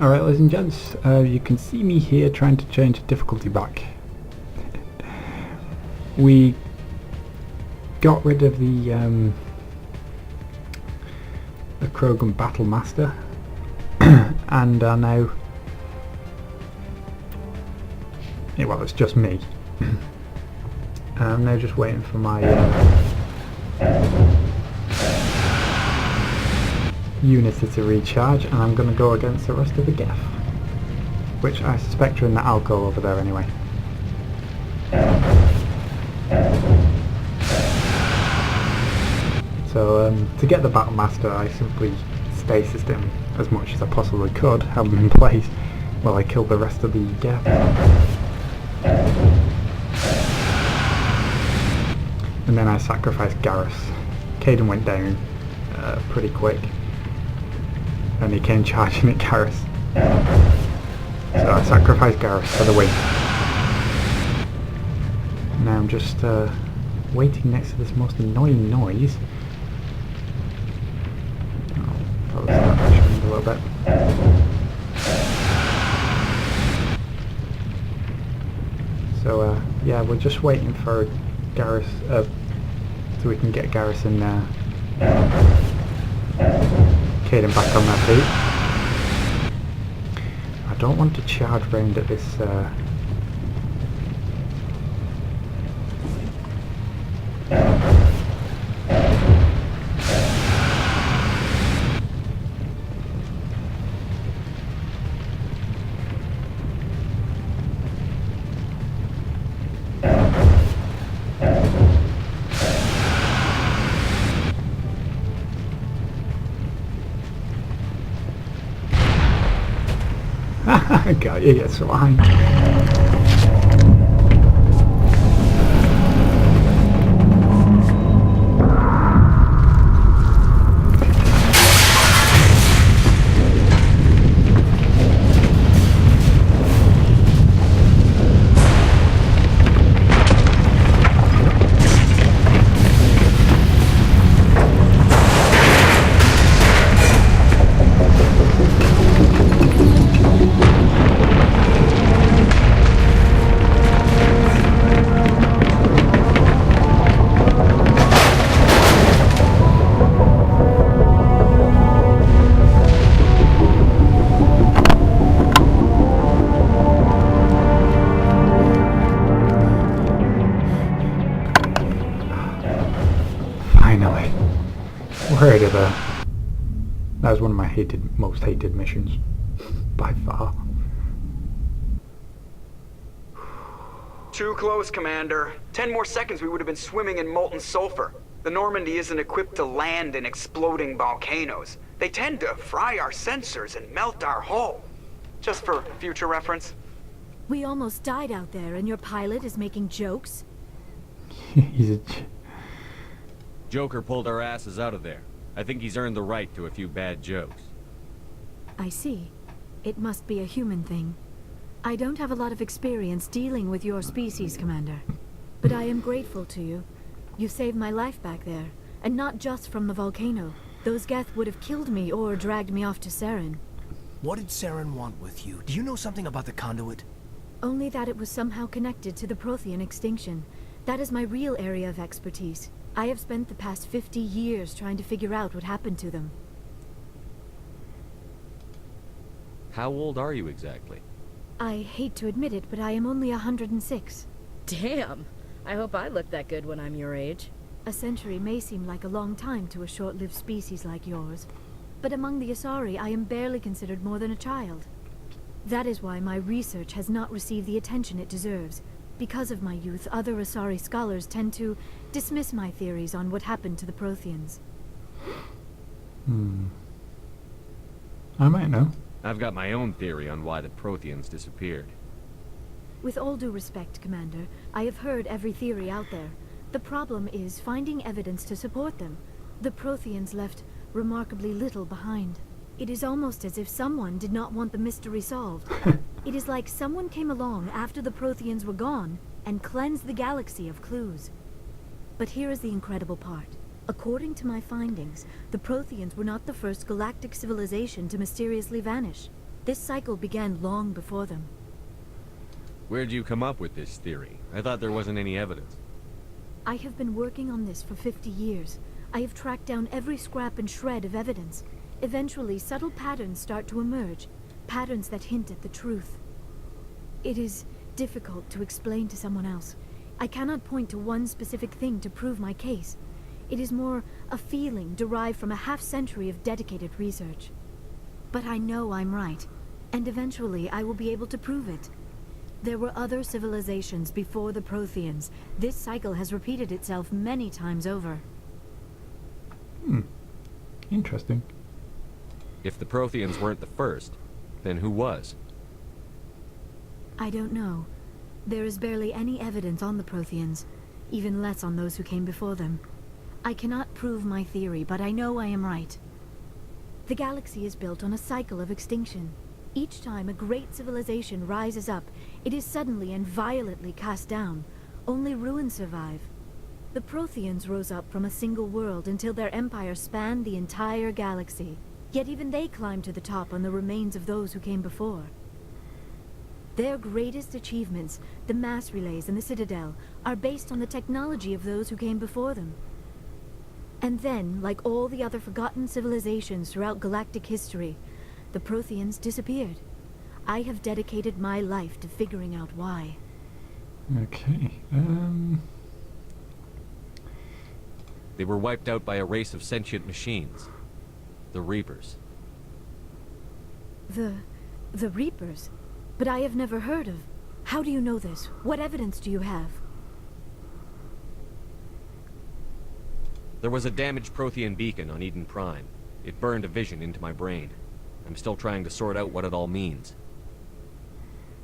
Alright, ladies and gents, you can see me here trying to change difficulty back. We got rid of the Krogan Battle Master and are now... yeah, well, it's just me. I'm now just waiting for my Unity to recharge, and I'm going to go against the rest of the Geth, which I suspect are in the alcove over there anyway. So to get the Battle Master, I simply stasis him as much as I possibly could, have him in place while I killed the rest of the Geth. And then I sacrificed Garrus. Caden went down pretty quick, and he came charging at Garrus. So I sacrificed Garrus for the win. Now I'm just waiting next to this most annoying noise. I'll probably start measuring a little bit. So yeah, we're just waiting for Garrus, so we can get Garrus and Caden back on their feet. I don't want to charge round at this got you, it's fine. Finally. Word of that. That was one of my most hated missions. By far. Too close, Commander. 10 more seconds we would have been swimming in molten sulfur. The Normandy isn't equipped to land in exploding volcanoes. They tend to fry our sensors and melt our hull. Just for future reference. We almost died out there, and your pilot is making jokes? He's a... Joker pulled our asses out of there. I think he's earned the right to a few bad jokes. I see. It must be a human thing. I don't have a lot of experience dealing with your species, Commander. But I am grateful to you. You saved my life back there, and not just from the volcano. Those Geth would have killed me or dragged me off to Saren. What did Saren want with you? Do you know something about the conduit? Only that it was somehow connected to the Prothean extinction. That is my real area of expertise. I have spent the past 50 years trying to figure out what happened to them. How old are you exactly? I hate to admit it, but I am only 106. Damn! I hope I look that good when I'm your age. A century may seem like a long time to a short-lived species like yours, but among the Asari I am barely considered more than a child. That is why my research has not received the attention it deserves. Because of my youth, other Asari scholars tend to dismiss my theories on what happened to the Protheans. I might know. I've got my own theory on why the Protheans disappeared. With all due respect, Commander, I have heard every theory out there. The problem is finding evidence to support them. The Protheans left remarkably little behind. It is almost as if someone did not want the mystery solved. It is like someone came along after the Protheans were gone and cleansed the galaxy of clues. But here is the incredible part. According to my findings, the Protheans were not the first galactic civilization to mysteriously vanish. This cycle began long before them. Where'd you come up with this theory? I thought there wasn't any evidence. I have been working on this for 50 years. I have tracked down every scrap and shred of evidence. Eventually, subtle patterns start to emerge. Patterns that hint at the truth. It is difficult to explain to someone else. I cannot point to one specific thing to prove my case. It is more a feeling derived from a half-century of dedicated research. But I know I'm right, and eventually I will be able to prove it. There were other civilizations before the Protheans. This cycle has repeated itself many times over. Interesting. If the Protheans weren't the first, then who was? I don't know. There is barely any evidence on the Protheans, even less on those who came before them. I cannot prove my theory, but I know I am right. The galaxy is built on a cycle of extinction. Each time a great civilization rises up, it is suddenly and violently cast down. Only ruins survive. The Protheans rose up from a single world until their empire spanned the entire galaxy. Yet even they climbed to the top on the remains of those who came before. Their greatest achievements, the mass relays and the Citadel, are based on the technology of those who came before them. And then, like all the other forgotten civilizations throughout galactic history, the Protheans disappeared. I have dedicated my life to figuring out why. Okay, They were wiped out by a race of sentient machines. The Reapers. The Reapers? But I have never heard of... How do you know this? What evidence do you have? There was a damaged Prothean beacon on Eden Prime. It burned a vision into my brain. I'm still trying to sort out what it all means.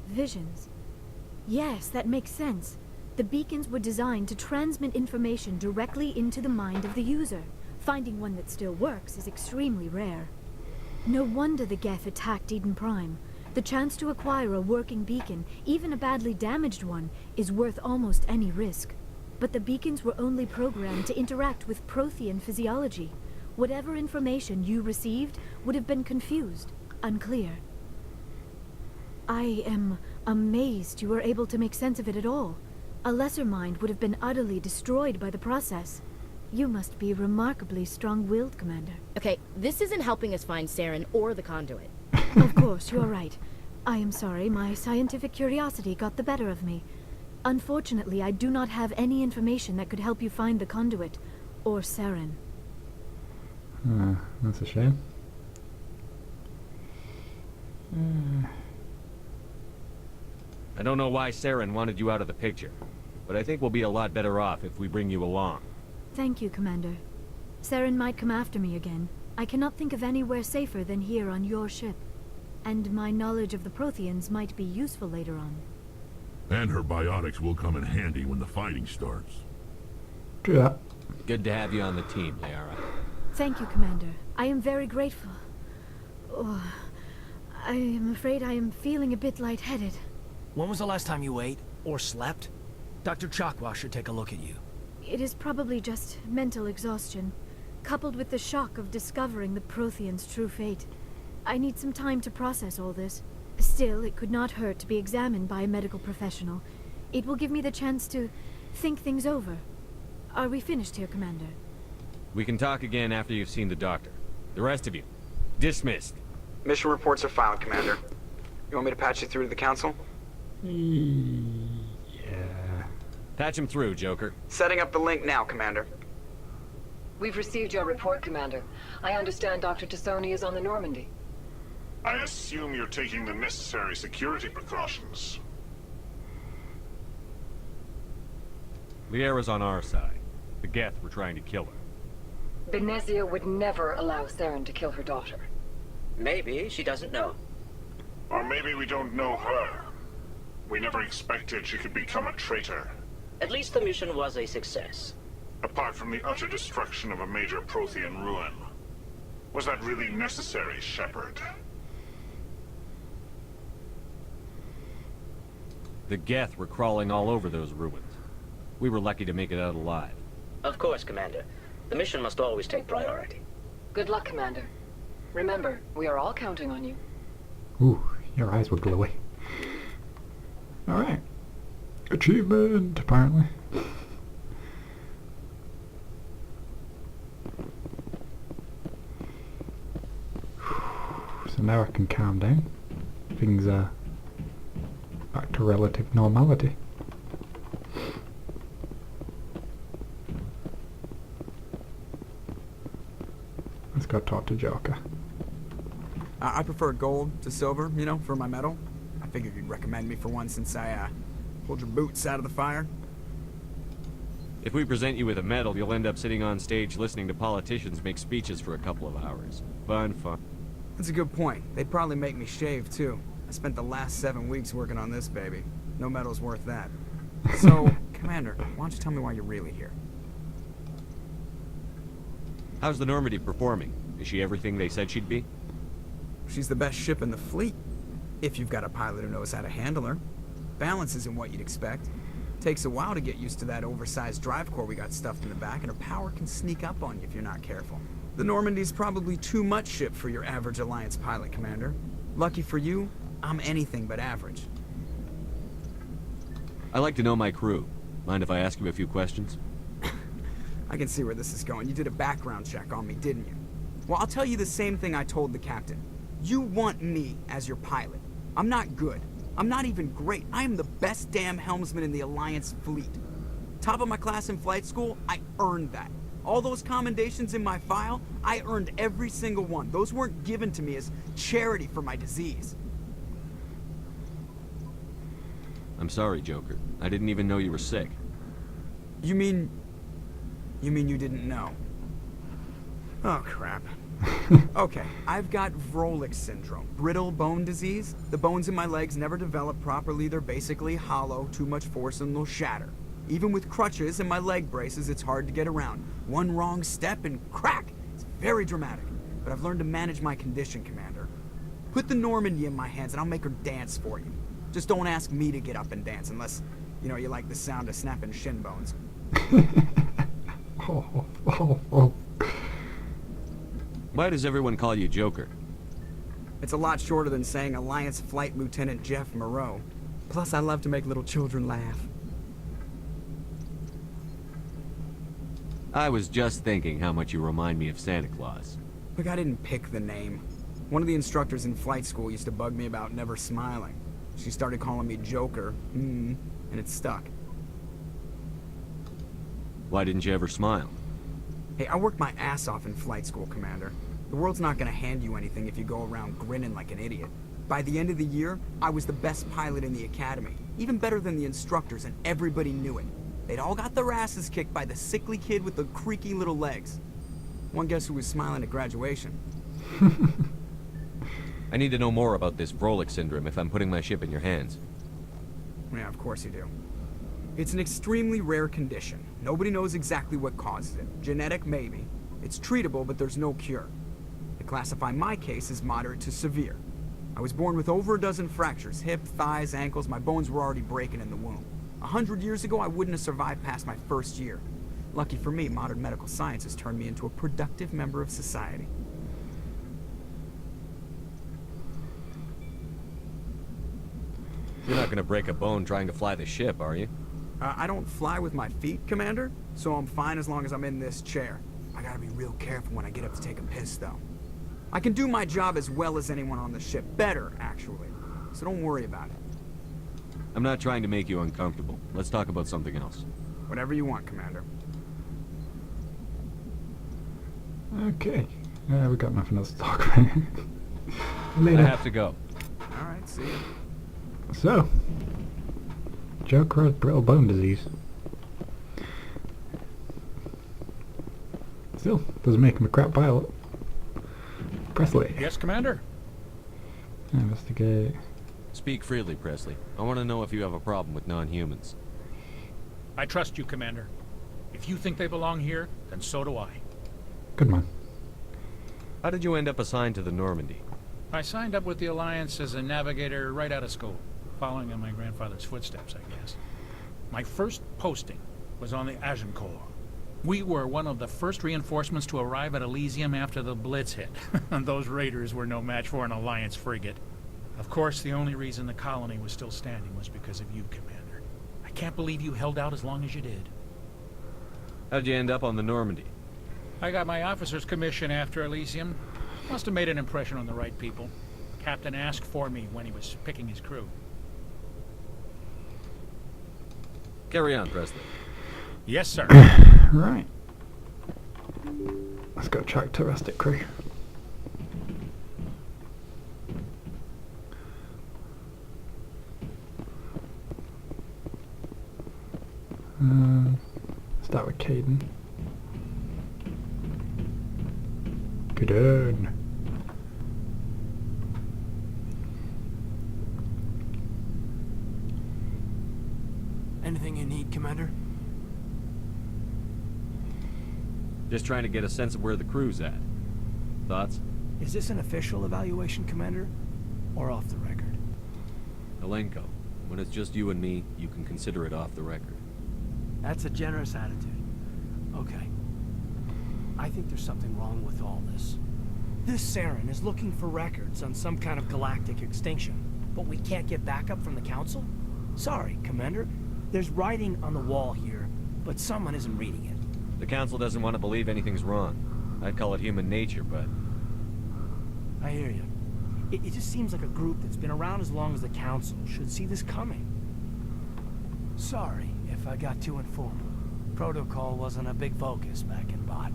Visions. Yes, that makes sense. The beacons were designed to transmit information directly into the mind of the user. Finding one that still works is extremely rare. No wonder the Geth attacked Eden Prime. The chance to acquire a working beacon, even a badly damaged one, is worth almost any risk. But the beacons were only programmed to interact with Prothean physiology. Whatever information you received would have been confused, unclear. I am amazed you were able to make sense of it at all. A lesser mind would have been utterly destroyed by the process. You must be remarkably strong-willed, Commander. Okay, this isn't helping us find Saren or the conduit. Of course, you're right. I am sorry, my scientific curiosity got the better of me. Unfortunately, I do not have any information that could help you find the conduit, or Saren. That's a shame. I don't know why Saren wanted you out of the picture, but I think we'll be a lot better off if we bring you along. Thank you, Commander. Saren might come after me again. I cannot think of anywhere safer than here on your ship. And my knowledge of the Protheans might be useful later on. And her biotics will come in handy when the fighting starts. Do that. Good to have you on the team, Liara. Thank you, Commander. I am very grateful. Oh, I am afraid I am feeling a bit lightheaded. When was the last time you ate? Or slept? Dr. Chakwa should take a look at you. It is probably just mental exhaustion, coupled with the shock of discovering the Protheans' true fate. I need some time to process all this. Still, it could not hurt to be examined by a medical professional. It will give me the chance to think things over. Are we finished here, Commander? We can talk again after you've seen the doctor. The rest of you, dismissed. Mission reports are filed, Commander. You want me to patch you through to the Council? Yeah. Patch him through, Joker. Setting up the link now, Commander. We've received your report, Commander. I understand Dr. Tassoni is on the Normandy. I assume you're taking the necessary security precautions. Liara's on our side. The Geth were trying to kill her. Benezia would never allow Saren to kill her daughter. Maybe she doesn't know. Or maybe we don't know her. We never expected she could become a traitor. At least the mission was a success. Apart from the utter destruction of a major Prothean ruin. Was that really necessary, Shepard? The Geth were crawling all over those ruins. We were lucky to make it out alive. Of course, Commander. The mission must always take priority. Good luck, Commander. Remember, we are all counting on you. Ooh, your eyes were glowy. Alright. Achievement, apparently. So now I can calm down. Things are back to relative normality. Let's go talk to Joker. I prefer gold to silver, you know, for my medal. I figured you'd recommend me for one since I, pulled your boots out of the fire. If we present you with a medal, you'll end up sitting on stage listening to politicians make speeches for a couple of hours. Fun. That's a good point. They'd probably make me shave, too. I spent the last 7 weeks working on this baby. No medal's worth that. So, Commander, why don't you tell me why you're really here? How's the Normandy performing? Is she everything they said she'd be? She's the best ship in the fleet. If you've got a pilot who knows how to handle her. Balance isn't what you'd expect. Takes a while to get used to that oversized drive core we got stuffed in the back, and her power can sneak up on you if you're not careful. The Normandy's probably too much ship for your average Alliance pilot, Commander. Lucky for you, I'm anything but average. I like to know my crew. Mind if I ask you a few questions? I can see where this is going. You did a background check on me, didn't you? Well, I'll tell you the same thing I told the captain. You want me as your pilot. I'm not good. I'm not even great. I am the best damn helmsman in the Alliance fleet. Top of my class in flight school, I earned that. All those commendations in my file, I earned every single one. Those weren't given to me as charity for my disease. I'm sorry, Joker. I didn't even know you were sick. You mean you didn't know? Oh, crap. Okay, I've got Vrolik syndrome, brittle bone disease. The bones in my legs never develop properly. They're basically hollow, too much force and they'll shatter. Even with crutches and my leg braces, it's hard to get around. One wrong step and crack! It's very dramatic. But I've learned to manage my condition, Commander. Put the Normandy in my hands and I'll make her dance for you. Just don't ask me to get up and dance unless, you know, you like the sound of snapping shin bones. Oh. Why does everyone call you Joker? It's a lot shorter than saying Alliance Flight Lieutenant Jeff Moreau. Plus, I love to make little children laugh. I was just thinking how much you remind me of Santa Claus. Look, I didn't pick the name. One of the instructors in flight school used to bug me about never smiling. She started calling me Joker, and it stuck. Why didn't you ever smile? Hey, I worked my ass off in flight school, Commander. The world's not gonna hand you anything if you go around grinning like an idiot. By the end of the year, I was the best pilot in the academy. Even better than the instructors, and everybody knew it. They'd all got their asses kicked by the sickly kid with the creaky little legs. One guess who was smiling at graduation? I need to know more about this Vrolik syndrome if I'm putting my ship in your hands. Yeah, of course you do. It's an extremely rare condition. Nobody knows exactly what causes it. Genetic, maybe. It's treatable, but there's no cure. They classify my case as moderate to severe. I was born with over a dozen fractures, hip, thighs, ankles. My bones were already breaking in the womb. 100 years ago, I wouldn't have survived past my first year. Lucky for me, modern medical science has turned me into a productive member of society. You're not gonna break a bone trying to fly the ship, are you? I don't fly with my feet, Commander, so I'm fine as long as I'm in this chair. I gotta be real careful when I get up to take a piss, though. I can do my job as well as anyone on the ship. Better, actually. So don't worry about it. I'm not trying to make you uncomfortable. Let's talk about something else. Whatever you want, Commander. Okay. We got nothing else to talk about. Later. I have to go. Alright, see ya. So, Joker has brittle bone disease. Still, doesn't make him a crap pilot. Presley. Yes, Commander? Investigate. Speak freely, Presley. I want to know if you have a problem with non-humans. I trust you, Commander. If you think they belong here, then so do I. Good man. How did you end up assigned to the Normandy? I signed up with the Alliance as a navigator right out of school, following in my grandfather's footsteps, I guess. My first posting was on the Agincourt. We were one of the first reinforcements to arrive at Elysium after the Blitz hit. And those raiders were no match for an Alliance frigate. Of course, the only reason the colony was still standing was because of you, Commander. I can't believe you held out as long as you did. How'd you end up on the Normandy? I got my officer's commission after Elysium. Must have made an impression on the right people. Captain asked for me when he was picking his crew. Carry on, Presley. Yes, sir. Right. Let's go check to Rustic Crew. Start with Caden. Good on. Anything you need, Commander? Just trying to get a sense of where the crew's at. Thoughts? Is this an official evaluation, Commander? Or off the record? Alenko, when it's just you and me, you can consider it off the record. That's a generous attitude. Okay. I think there's something wrong with all this. This Saren is looking for records on some kind of galactic extinction, but we can't get backup from the Council? Sorry, Commander. There's writing on the wall here, but someone isn't reading it. The Council doesn't want to believe anything's wrong. I'd call it human nature, but... I hear you. It just seems like a group that's been around as long as the Council should see this coming. Sorry if I got too informal. Protocol wasn't a big focus back in Bot.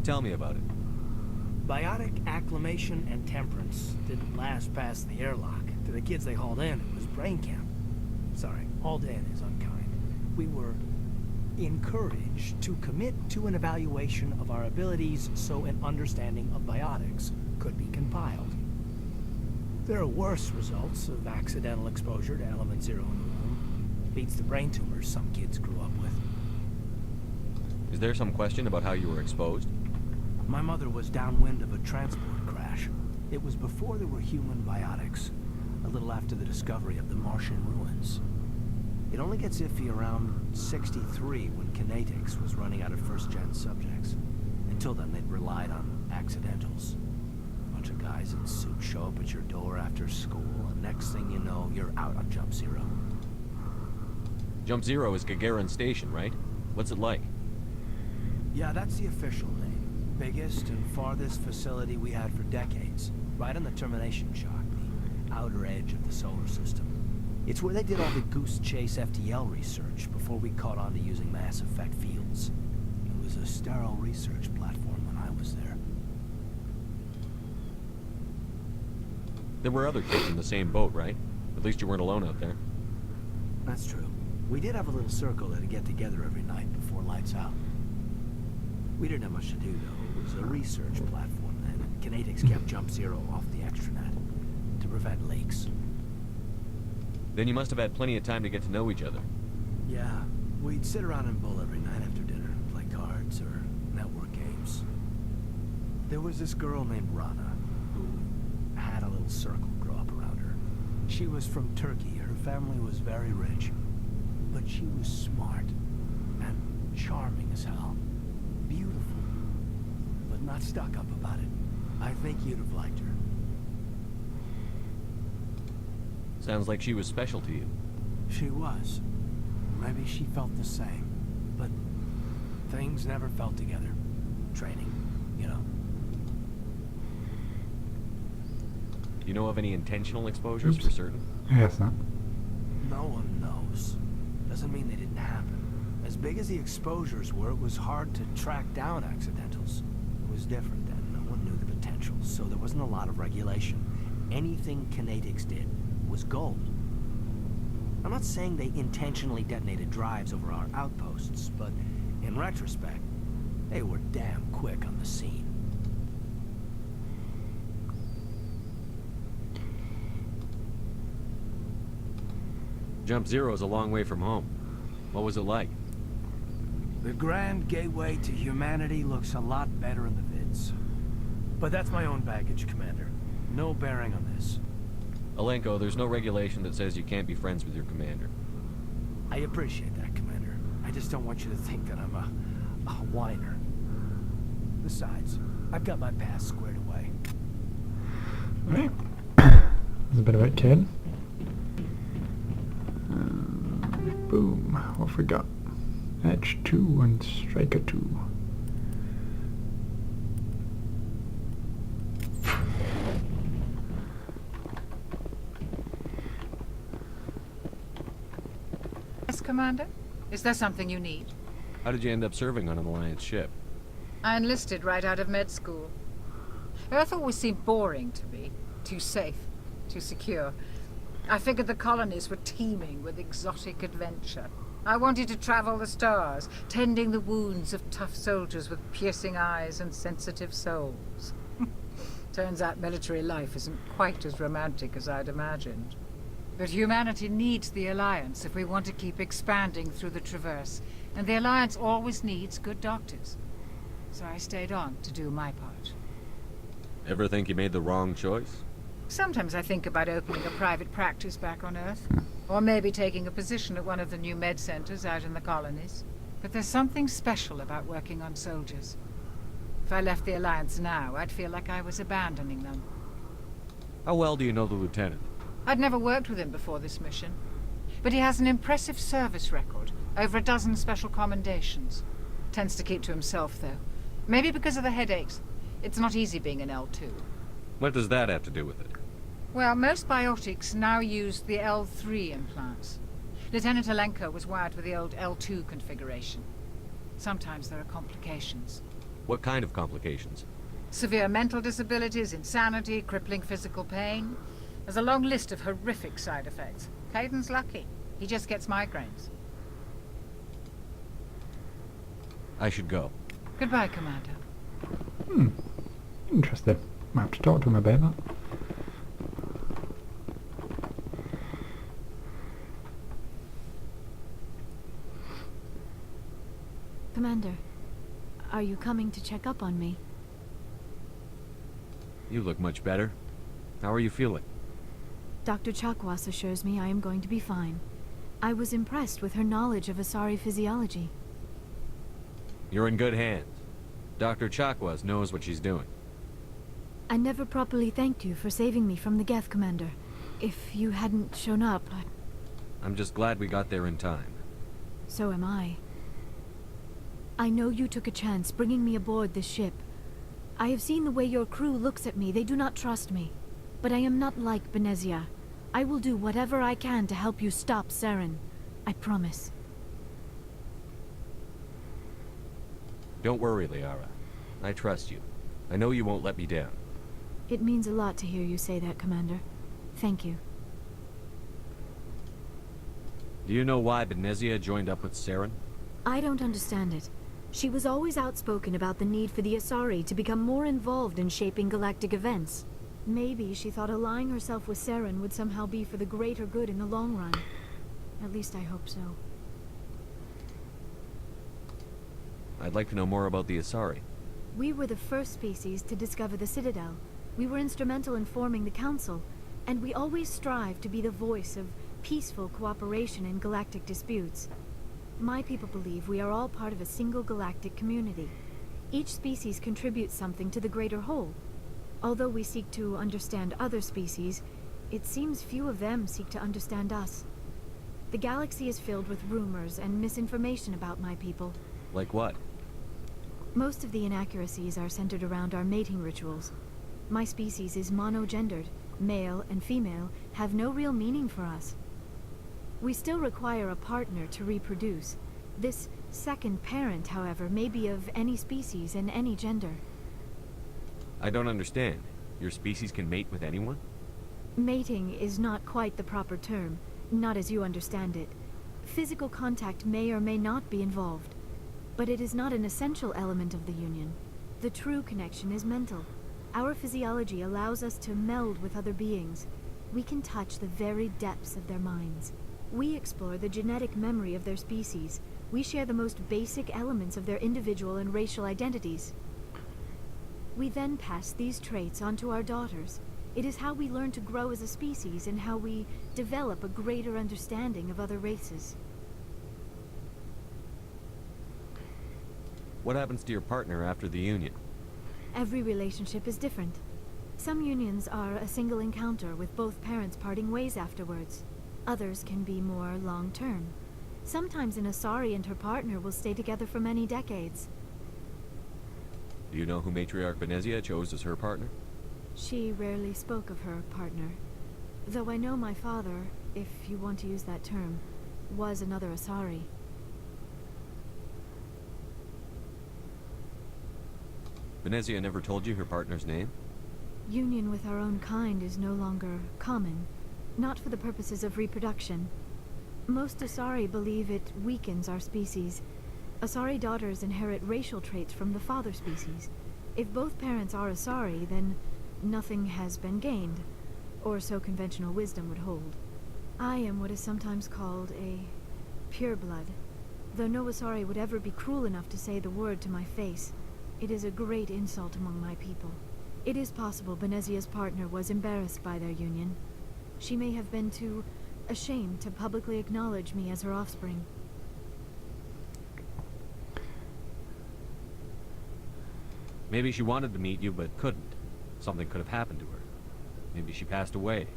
Tell me about it. Biotic acclimation and temperance didn't last past the airlock. To the kids they hauled in, it was brain camp. Sorry, hauled in is unkind. We were encouraged to commit to an evaluation of our abilities so an understanding of biotics could be compiled. There are worse results of accidental exposure to element 0 in the womb. Beats the brain tumors some kids grew up with. Is there some question about how you were exposed? My mother was downwind of a transport crash. It was before there were human biotics, a little after the discovery of the Martian ruins. It only gets iffy around 63 when kinetics was running out of first-gen subjects. Until then, they'd relied on accidentals. A bunch of guys in suits show up at your door after school, and next thing you know, you're out on Jump Zero. Jump Zero is Gagarin Station, right? What's it like? Yeah, that's the official name. Biggest and farthest facility we had for decades. Right on the termination shock, the outer edge of the solar system. It's where they did all the Goose Chase FTL research before we caught on to using mass effect fields. It was a sterile research platform when I was there. There were other kids in the same boat, right? At least you weren't alone out there. That's true. We did have a little circle that'd get together every night before lights out. We didn't have much to do, though. It was a research platform then, and kinetics kept Jump Zero off the extranet to prevent leaks. Then you must have had plenty of time to get to know each other. Yeah, we'd sit around and bull every night after dinner, play cards or network games. There was this girl named Rana, who had a little circle grow up around her. She was from Turkey. Her family was very rich, but she was smart and charming as hell. Beautiful, but not stuck up about it. I think you'd have liked her. Sounds like she was special to you. She was. Maybe she felt the same. But things never felt together. Training, you know. You know of any intentional exposures for certain? Yeah, it's not. No one knows. Doesn't mean they didn't happen. As big as the exposures were, it was hard to track down accidentals. It was different then. No one knew the potential, so there wasn't a lot of regulation. Anything kinetics did was gold. I'm not saying they intentionally detonated drives over our outposts, but in retrospect, they were damn quick on the scene. Jump Zero is a long way from home. What was it like? The grand gateway to humanity looks a lot better in the vids. But that's my own baggage, Commander. No bearing on this. Alenko, there's no regulation that says you can't be friends with your commander. I appreciate that, Commander. I just don't want you to think that I'm a whiner. Besides, I've got my past squared away. Right. There's a bit of it, kid. Boom. What have we got? Edge 2 and Striker 2. Yes, Commander? Is there something you need? How did you end up serving on an Alliance ship? I enlisted right out of med school. Earth always seemed boring to me. Too safe, too secure. I figured the colonies were teeming with exotic adventure. I wanted to travel the stars, tending the wounds of tough soldiers with piercing eyes and sensitive souls. Turns out military life isn't quite as romantic as I'd imagined. But humanity needs the Alliance if we want to keep expanding through the Traverse, and the Alliance always needs good doctors. So I stayed on to do my part. Ever think you made the wrong choice? Sometimes I think about opening a private practice back on Earth. Or maybe taking a position at one of the new med centers out in the colonies. But there's something special about working on soldiers. If I left the Alliance now, I'd feel like I was abandoning them. How well do you know the Lieutenant? I'd never worked with him before this mission. But he has an impressive service record. Over a dozen special commendations. Tends to keep to himself, though. Maybe because of the headaches. It's not easy being an L2. What does that have to do with it? Well, most biotics now use the L3 implants. Lieutenant Alenko was wired with the old L2 configuration. Sometimes there are complications. What kind of complications? Severe mental disabilities, insanity, crippling physical pain. There's a long list of horrific side effects. Clayton's lucky. He just gets migraines. I should go. Goodbye, Commander. Interesting. Might have to talk to him about that. Commander, are you coming to check up on me? You look much better. How are you feeling? Dr. Chakwas assures me I am going to be fine. I was impressed with her knowledge of Asari physiology. You're in good hands. Dr. Chakwas knows what she's doing. I never properly thanked you for saving me from the Geth, Commander. If you hadn't shown up, I'm just glad we got there in time. So am I. I know you took a chance bringing me aboard this ship. I have seen the way your crew looks at me. They do not trust me. But I am not like Benezia. I will do whatever I can to help you stop Saren. I promise. Don't worry, Liara. I trust you. I know you won't let me down. It means a lot to hear you say that, Commander. Thank you. Do you know why Benezia joined up with Saren? I don't understand it. She was always outspoken about the need for the Asari to become more involved in shaping galactic events. Maybe she thought allying herself with Saren would somehow be for the greater good in the long run. At least I hope so. I'd like to know more about the Asari. We were the first species to discover the Citadel. We were instrumental in forming the Council, and we always strive to be the voice of peaceful cooperation in galactic disputes. My people believe we are all part of a single galactic community. Each species contributes something to the greater whole. Although we seek to understand other species, it seems few of them seek to understand us. The galaxy is filled with rumors and misinformation about my people. Like what? Most of the inaccuracies are centered around our mating rituals. My species is monogendered. Male and female have no real meaning for us. We still require a partner to reproduce. This second parent, however, may be of any species and any gender. I don't understand. Your species can mate with anyone? Mating is not quite the proper term, not as you understand it. Physical contact may or may not be involved, but it is not an essential element of the union. The true connection is mental. Our physiology allows us to meld with other beings. We can touch the very depths of their minds. We explore the genetic memory of their species. We share the most basic elements of their individual and racial identities. We then pass these traits on to our daughters. It is how we learn to grow as a species and how we develop a greater understanding of other races. What happens to your partner after the union? Every relationship is different. Some unions are a single encounter with both parents parting ways afterwards. Others can be more long-term. Sometimes an Asari and her partner will stay together for many decades. Do you know who Matriarch Venezia chose as her partner? She rarely spoke of her partner. Though I know my father, if you want to use that term, was another Asari. Venezia never told you her partner's name? Union with our own kind is no longer common, not for the purposes of reproduction. Most Asari believe it weakens our species. Asari daughters inherit racial traits from the father species. If both parents are Asari, then nothing has been gained, or so conventional wisdom would hold. I am what is sometimes called a pureblood, though no Asari would ever be cruel enough to say the word to my face. It is a great insult among my people. It is possible Venezia's partner was embarrassed by their union. She may have been too ashamed to publicly acknowledge me as her offspring. Maybe she wanted to meet you, but couldn't. Something could have happened to her. Maybe she passed away.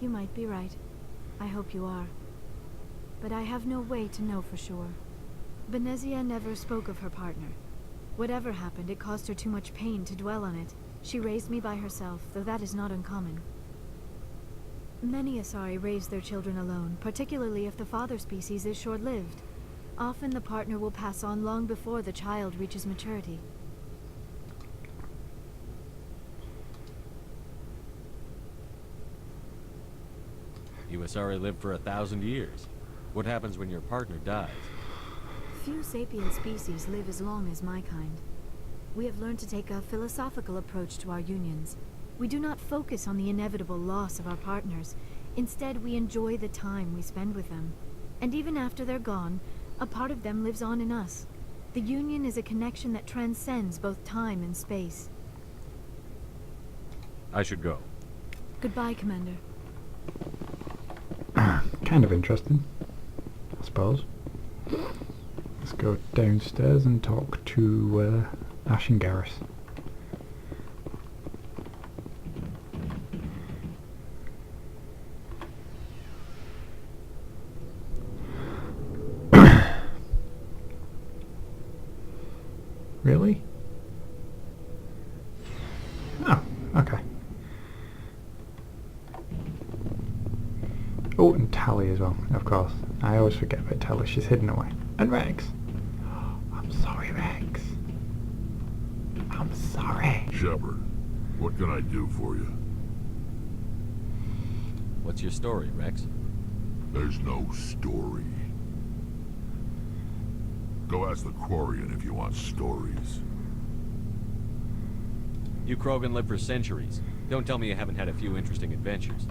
You might be right. I hope you are. But I have no way to know for sure. Venezia never spoke of her partner. Whatever happened, it caused her too much pain to dwell on it. She raised me by herself, though that is not uncommon. Many Asari raise their children alone, particularly if the father species is short-lived. Often the partner will pass on long before the child reaches maturity. You Asari live for 1,000 years. What happens when your partner dies? Few sapient species live as long as my kind. We have learned to take a philosophical approach to our unions. We do not focus on the inevitable loss of our partners. Instead, we enjoy the time we spend with them. And even after they're gone, a part of them lives on in us. The union is a connection that transcends both time and space. I should go. Goodbye, Commander. Kind of interesting, I suppose. Let's go downstairs and talk to Ash and Garrus. Really? Oh, okay. Oh, and Tally as well, of course. I always forget about Tally, she's hidden away. And Rex. I'm sorry, Rex. I'm sorry. Shepard, what can I do for you? What's your story, Rex? There's no story. Go ask the Quarian if you want stories. You Krogan live for centuries. Don't tell me you haven't had a few interesting adventures.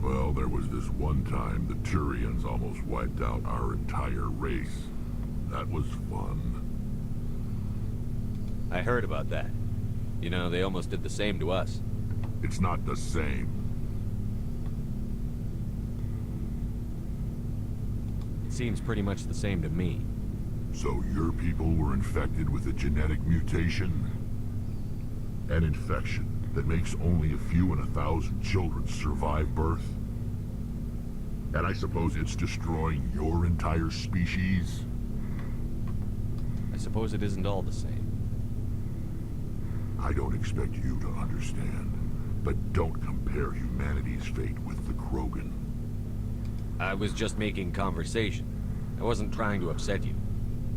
Well, there was this one time the Turians almost wiped out our entire race. That was fun. I heard about that. You know, they almost did the same to us. It's not the same. It seems pretty much the same to me. So your people were infected with a genetic mutation? An infection that makes only a few in 1,000 children survive birth? And I suppose it's destroying your entire species? I suppose it isn't all the same. I don't expect you to understand, but don't compare humanity's fate with the Krogan. I was just making conversation. I wasn't trying to upset you.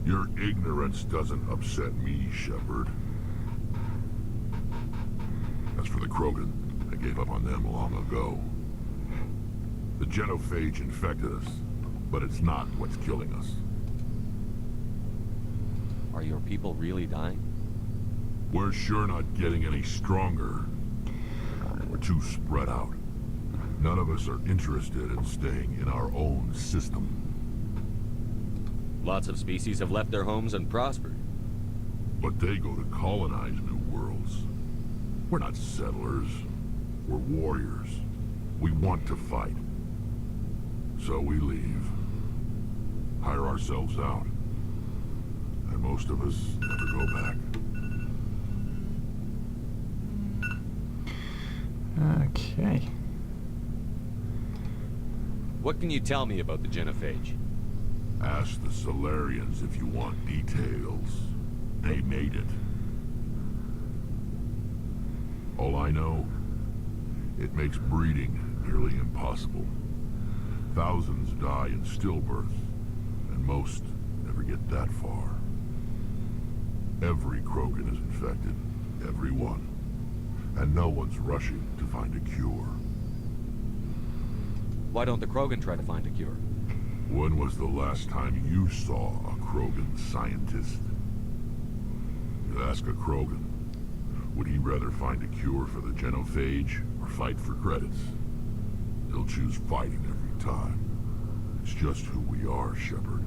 Your ignorance doesn't upset me, Shepard. As for the Krogan, I gave up on them long ago. The genophage infected us, but it's not what's killing us. Are your people really dying? We're sure not getting any stronger. We're too spread out. None of us are interested in staying in our own system. Lots of species have left their homes and prospered. But they go to colonize new worlds. We're not settlers. We're warriors. We want to fight. So we leave. Hire ourselves out. And most of us never go back. Okay. What can you tell me about the genophage? Ask the Solarians if you want details. They made it. All I know, it makes breeding nearly impossible. Thousands die in stillbirth, and most never get that far. Every Krogan is infected, every one. And no one's rushing to find a cure. Why don't the Krogan try to find a cure? When was the last time you saw a Krogan scientist? You ask a Krogan, would he rather find a cure for the genophage or fight for credits? He'll choose fighting every time. It's just who we are, Shepard.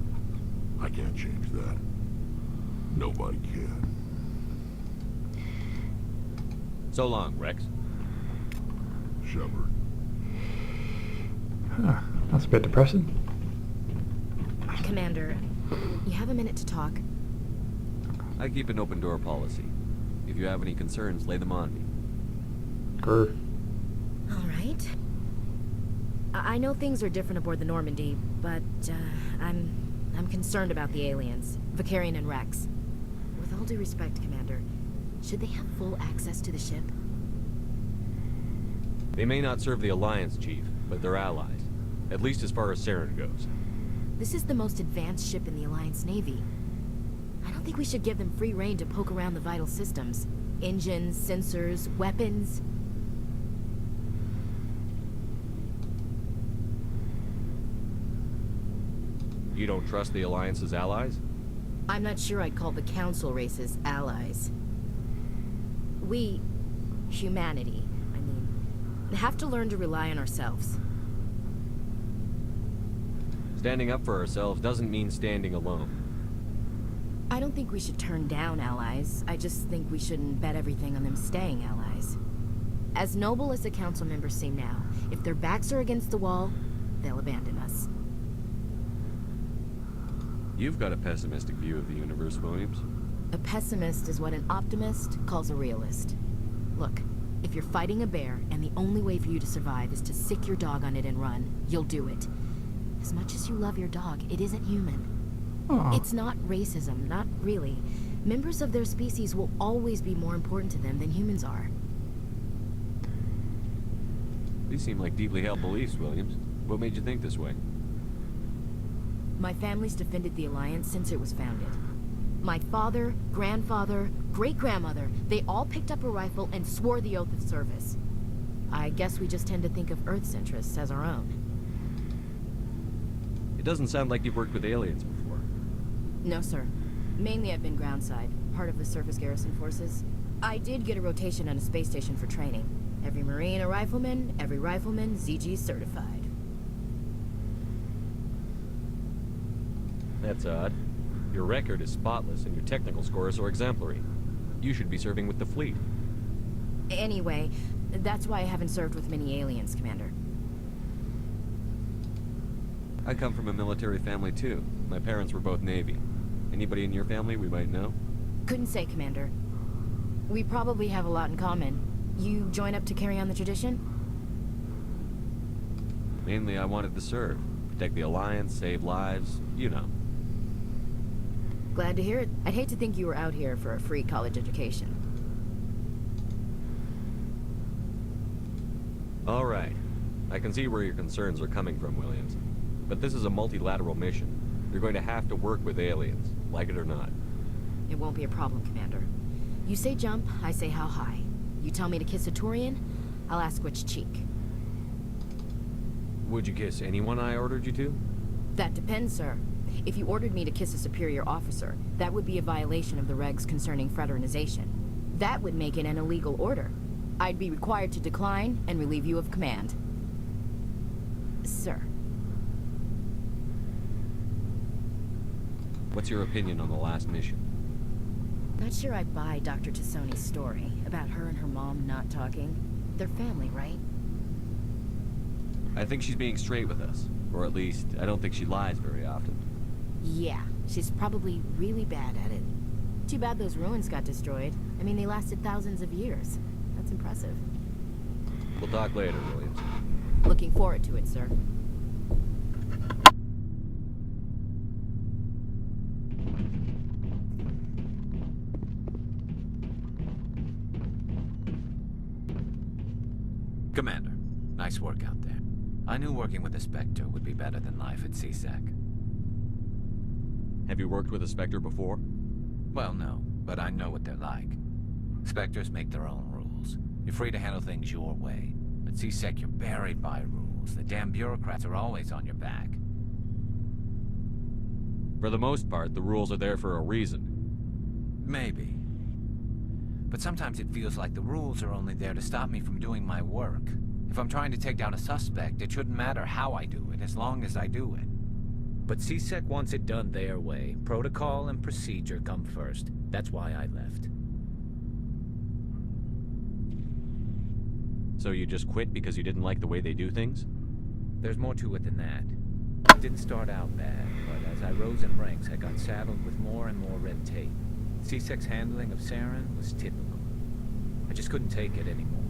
I can't change that. Nobody can. So long, Rex. Shepard. Huh, that's a bit depressing. Commander, you have a minute to talk? I keep an open door policy. If you have any concerns, lay them on me. Grr. All right. I know things are different aboard the Normandy, but I'm concerned about the aliens, Vicarian and Rex. With all due respect, Commander, should they have full access to the ship? They may not serve the Alliance, Chief, but they're allies. At least as far as Saren goes. This is the most advanced ship in the Alliance Navy. I don't think we should give them free rein to poke around the vital systems. Engines, sensors, weapons. You don't trust the Alliance's allies? I'm not sure I'd call the Council races allies. We, humanity, have to learn to rely on ourselves. Standing up for ourselves doesn't mean standing alone. I don't think we should turn down allies. I just think we shouldn't bet everything on them staying allies. As noble as the Council members seem now, if their backs are against the wall, they'll abandon us. You've got a pessimistic view of the universe, Williams. A pessimist is what an optimist calls a realist. Look, if you're fighting a bear and the only way for you to survive is to sick your dog on it and run, you'll do it. As much as you love your dog, it isn't human. Aww. It's not racism, not really. Members of their species will always be more important to them than humans are. These seem like deeply held beliefs, Williams. What made you think this way? My family's defended the Alliance since it was founded. My father, grandfather, great-grandmother, they all picked up a rifle and swore the oath of service. I guess we just tend to think of Earth's interests as our own. It doesn't sound like you've worked with aliens before. No, sir. Mainly I've been groundside, part of the surface garrison forces. I did get a rotation on a space station for training. Every Marine a rifleman, every rifleman ZG certified. That's odd. Your record is spotless and your technical scores are exemplary. You should be serving with the fleet. Anyway, that's why I haven't served with many aliens, Commander. I come from a military family too. My parents were both Navy. Anybody in your family we might know? Couldn't say, Commander. We probably have a lot in common. You join up to carry on the tradition? Mainly I wanted to serve. Protect the Alliance, save lives, you know. Glad to hear it. I'd hate to think you were out here for a free college education. All right. I can see where your concerns are coming from, Williams. But this is a multilateral mission. You're going to have to work with aliens, like it or not. It won't be a problem, Commander. You say jump, I say how high. You tell me to kiss a Turian, I'll ask which cheek. Would you kiss anyone I ordered you to? That depends, sir. If you ordered me to kiss a superior officer, that would be a violation of the regs concerning fraternization. That would make it an illegal order. I'd be required to decline and relieve you of command. Sir. What's your opinion on the last mission? Not sure I buy Dr. Tassoni's story about her and her mom not talking. They're family, right? I think she's being straight with us. Or at least, I don't think she lies very often. Yeah, she's probably really bad at it. Too bad those ruins got destroyed. I mean, they lasted thousands of years. That's impressive. We'll talk later, Williams. Looking forward to it, sir. Commander, nice work out there. I knew working with a Spectre would be better than life at CSEC. Have you worked with a Spectre before? Well, no, but I know what they're like. Spectres make their own rules. You're free to handle things your way. At CSEC, you're buried by rules. The damn bureaucrats are always on your back. For the most part, the rules are there for a reason. Maybe. But sometimes it feels like the rules are only there to stop me from doing my work. If I'm trying to take down a suspect, it shouldn't matter how I do it, as long as I do it. But CSEC wants it done their way. Protocol and procedure come first. That's why I left. So you just quit because you didn't like the way they do things? There's more to it than that. It didn't start out bad, but as I rose in ranks, I got saddled with more and more red tape. CSEC's handling of Saren was typical. I just couldn't take it anymore.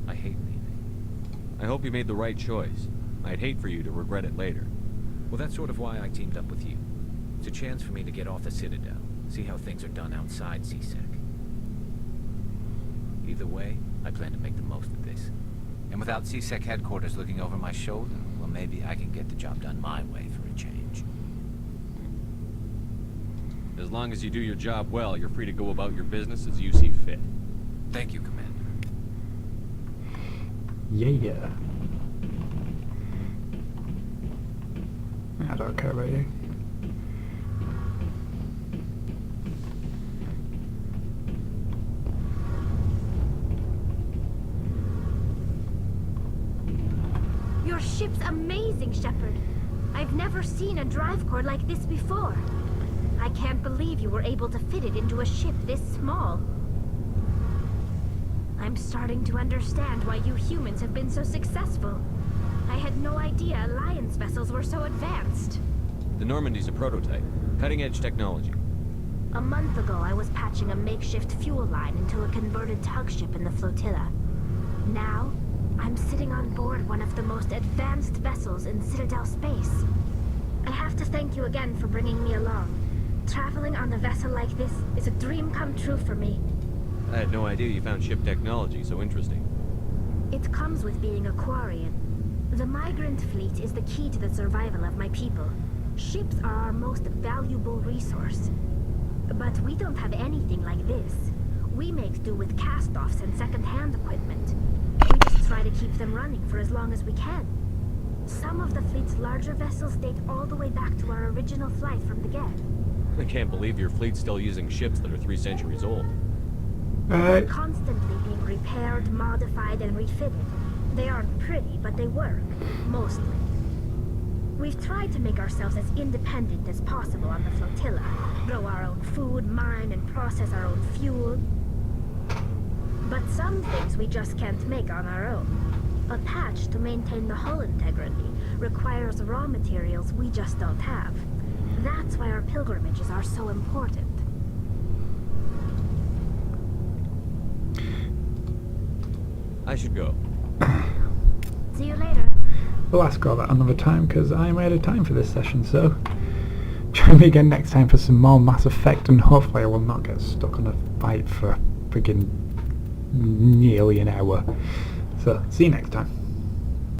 I hate leaving. I hope you made the right choice. I'd hate for you to regret it later. Well, that's sort of why I teamed up with you. It's a chance for me to get off the Citadel, see how things are done outside CSEC. Either way, I plan to make the most of this. And without CSEC headquarters looking over my shoulder, well, maybe I can get the job done my way for a change. As long as you do your job well, you're free to go about your business as you see fit. Thank you, Commander. Yeah. I don't care about you. Your ship's amazing, Shepard. I've never seen a drive core like this before. I can't believe you were able to fit it into a ship this small. I'm starting to understand why you humans have been so successful. I had no idea Alliance vessels were so advanced. The Normandy's a prototype. Cutting-edge technology. A month ago, I was patching a makeshift fuel line into a converted tug ship in the flotilla. Now, I'm sitting on board one of the most advanced vessels in Citadel space. I have to thank you again for bringing me along. Traveling on a vessel like this is a dream come true for me. I had no idea you found ship technology so interesting. It comes with being a Quarian. The migrant fleet is the key to the survival of my people. Ships are our most valuable resource. But we don't have anything like this. We make do with cast-offs and second-hand equipment. We just try to keep them running for as long as we can. Some of the fleet's larger vessels date all the way back to our original flight from the get. I can't believe your fleet's still using ships that are 3 centuries old. Constantly being repaired, modified, and refitted. They aren't pretty, but they work. Mostly. We've tried to make ourselves as independent as possible on the flotilla. Grow our own food, mine, and process our own fuel. But some things we just can't make on our own. A patch to maintain the hull integrity requires raw materials we just don't have. That's why our pilgrimages are so important. I should go. See you later. We'll ask all that another time because I'm out of time for this session, so join me again next time for some more Mass Effect, and hopefully I will not get stuck on a fight for friggin' nearly an hour. So, see you next time.